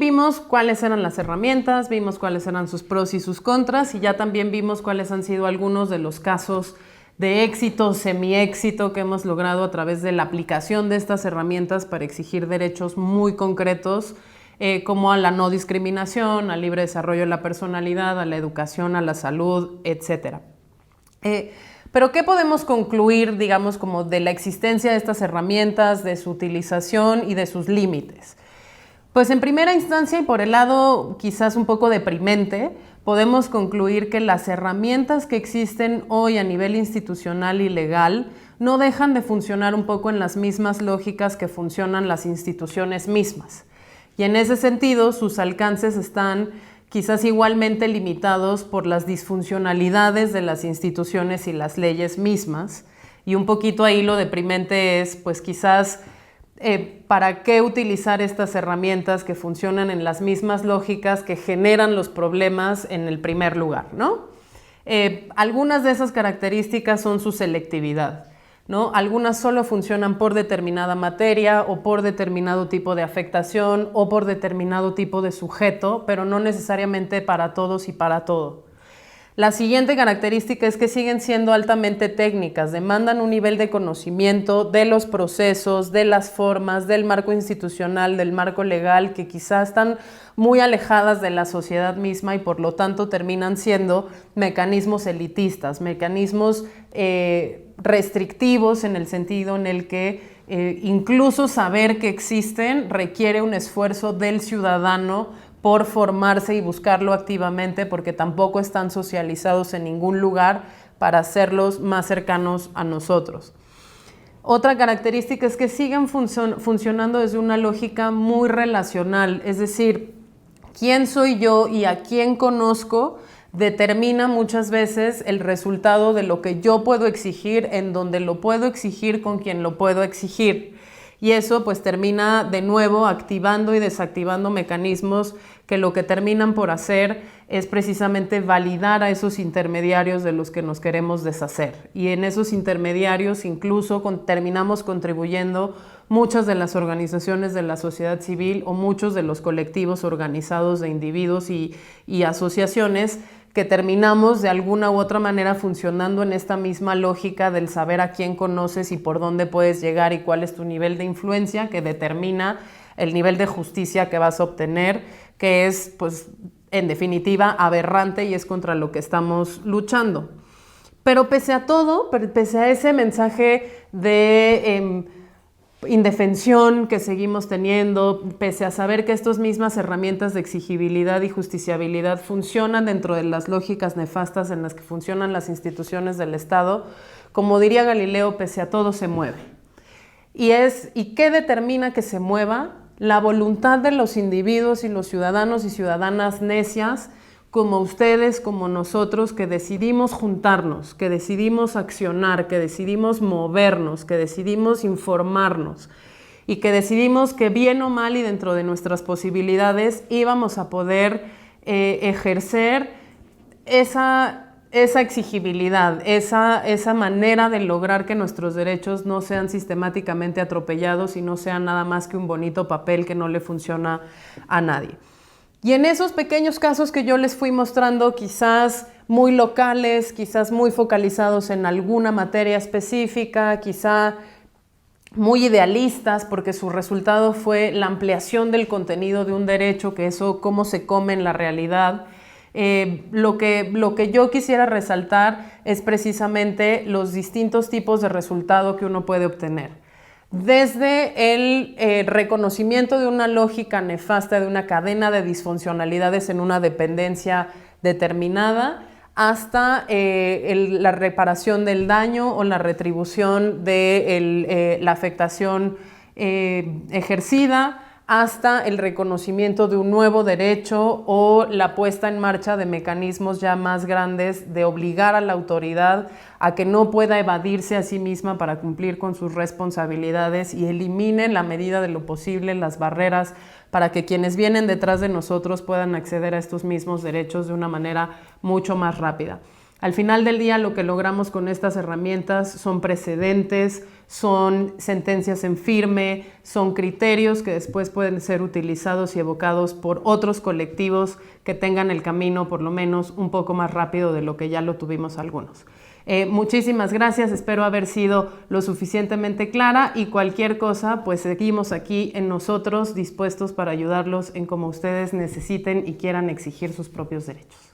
vimos cuáles eran las herramientas, vimos cuáles eran sus pros y sus contras y ya también vimos cuáles han sido algunos de los casos de éxito, semi-éxito que hemos logrado a través de la aplicación de estas herramientas para exigir derechos muy concretos, como a la no discriminación, al libre desarrollo de la personalidad, a la educación, a la salud, etc. Pero ¿qué podemos concluir, digamos, como de la existencia de estas herramientas, de su utilización y de sus límites? Pues en primera instancia y por el lado quizás un poco deprimente, podemos concluir que las herramientas que existen hoy a nivel institucional y legal no dejan de funcionar un poco en las mismas lógicas que funcionan las instituciones mismas. Y en ese sentido, sus alcances están quizás igualmente limitados por las disfuncionalidades de las instituciones y las leyes mismas. Y un poquito ahí lo deprimente es, pues quizás, ¿para qué utilizar estas herramientas que funcionan en las mismas lógicas que generan los problemas en el primer lugar, ¿no? Algunas de esas características son su selectividad, ¿no? Algunas solo funcionan por determinada materia o por determinado tipo de afectación o por determinado tipo de sujeto, pero no necesariamente para todos y para todo. La siguiente característica es que siguen siendo altamente técnicas, demandan un nivel de conocimiento de los procesos, de las formas, del marco institucional, del marco legal, que quizás están muy alejadas de la sociedad misma y por lo tanto terminan siendo mecanismos elitistas, mecanismos restrictivos en el sentido en el que incluso saber que existen requiere un esfuerzo del ciudadano por formarse y buscarlo activamente porque tampoco están socializados en ningún lugar para hacerlos más cercanos a nosotros. Otra característica es que siguen funcionando desde una lógica muy relacional, es decir, quién soy yo y a quién conozco determina muchas veces el resultado de lo que yo puedo exigir, en donde lo puedo exigir, con quien lo puedo exigir. Y eso pues termina de nuevo activando y desactivando mecanismos que lo que terminan por hacer es precisamente validar a esos intermediarios de los que nos queremos deshacer. Y en esos intermediarios incluso terminamos contribuyendo muchas de las organizaciones de la sociedad civil o muchos de los colectivos organizados de individuos y asociaciones que terminamos de alguna u otra manera funcionando en esta misma lógica del saber a quién conoces y por dónde puedes llegar y cuál es tu nivel de influencia que determina el nivel de justicia que vas a obtener, que es, pues, en definitiva, aberrante y es contra lo que estamos luchando. Pero pese a todo, pese a ese mensaje de indefensión que seguimos teniendo, pese a saber que estas mismas herramientas de exigibilidad y justiciabilidad funcionan dentro de las lógicas nefastas en las que funcionan las instituciones del Estado, como diría Galileo, pese a todo se mueve. ¿Y qué determina que se mueva? La voluntad de los individuos y los ciudadanos y ciudadanas necias, como ustedes, como nosotros, que decidimos juntarnos, que decidimos accionar, que decidimos movernos, que decidimos informarnos y que decidimos que bien o mal y dentro de nuestras posibilidades íbamos a poder ejercer esa exigibilidad, esa manera de lograr que nuestros derechos no sean sistemáticamente atropellados y no sean nada más que un bonito papel que no le funciona a nadie. Y en esos pequeños casos que yo les fui mostrando, quizás muy locales, quizás muy focalizados en alguna materia específica, quizá muy idealistas porque su resultado fue la ampliación del contenido de un derecho, que eso cómo se come en la realidad. Lo que yo quisiera resaltar es precisamente los distintos tipos de resultado que uno puede obtener. Desde el reconocimiento de una lógica nefasta, de una cadena de disfuncionalidades en una dependencia determinada, hasta la reparación del daño o la retribución de la afectación ejercida, hasta el reconocimiento de un nuevo derecho o la puesta en marcha de mecanismos ya más grandes de obligar a la autoridad a que no pueda evadirse a sí misma para cumplir con sus responsabilidades y elimine en la medida de lo posible las barreras para que quienes vienen detrás de nosotros puedan acceder a estos mismos derechos de una manera mucho más rápida. Al final del día lo que logramos con estas herramientas son precedentes, son sentencias en firme, son criterios que después pueden ser utilizados y evocados por otros colectivos que tengan el camino por lo menos un poco más rápido de lo que ya lo tuvimos algunos. Muchísimas gracias, espero haber sido lo suficientemente clara y cualquier cosa, pues seguimos aquí en nosotros dispuestos para ayudarlos en como ustedes necesiten y quieran exigir sus propios derechos.